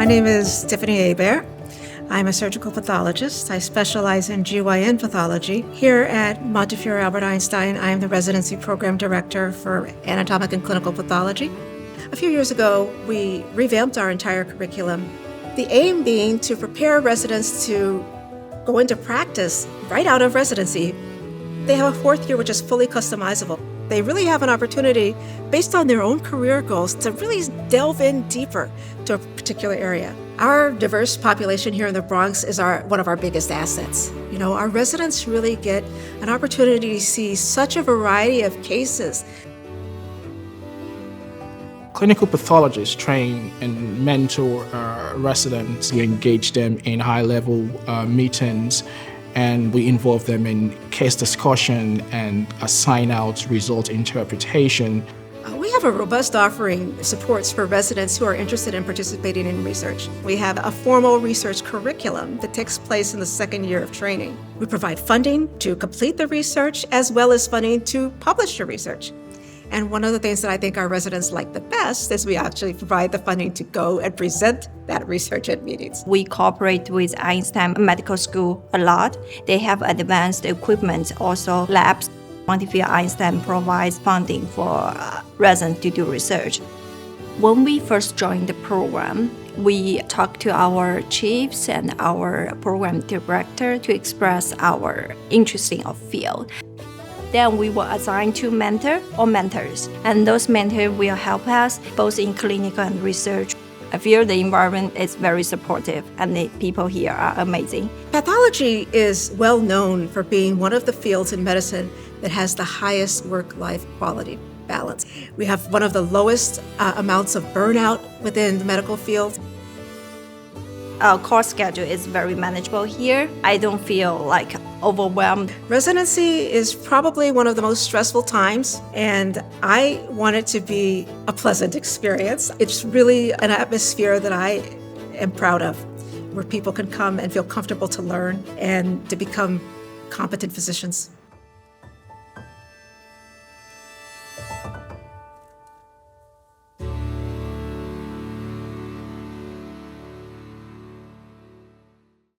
My name is Tiffany Hebert. I'm a surgical pathologist. I specialize in GYN pathology. Here at Montefiore Einstein, I am the Residency Program Director for Anatomic and Clinical Pathology. A few years ago, we revamped our entire curriculum, the aim being to prepare residents to go into practice right out of residency. They have a fourth year which is fully customizable. They really have an opportunity, based on their own career goals, to really delve in deeper to a particular area. Our diverse population here in the Bronx is one of our biggest assets. Our residents really get an opportunity to see such a variety of cases. Clinical pathologists train and mentor residents. We engage them in high-level meetings, and we involve them in case discussion and assign out result interpretation. We have a robust offering supports for residents who are interested in participating in research. We have a formal research curriculum that takes place in the second year of training. We provide funding to complete the research as well as funding to publish the research. And one of the things that I think our residents like the best is we actually provide the funding to go and present that research at meetings. We cooperate with Einstein Medical School a lot. They have advanced equipment, also labs. Montefiore Einstein provides funding for residents to do research. When we first joined the program, we talked to our chiefs and our program director to express our interest in our field. Then we were assigned to mentor or mentors, and those mentors will help us both in clinical and research. I feel the environment is very supportive, and the people here are amazing. Pathology is well known for being one of the fields in medicine that has the highest work-life quality balance. We have one of the lowest amounts of burnout within the medical field. Our course schedule is very manageable here. I don't feel overwhelmed. Residency is probably one of the most stressful times, and I want it to be a pleasant experience. It's really an atmosphere that I am proud of, where people can come and feel comfortable to learn and to become competent physicians.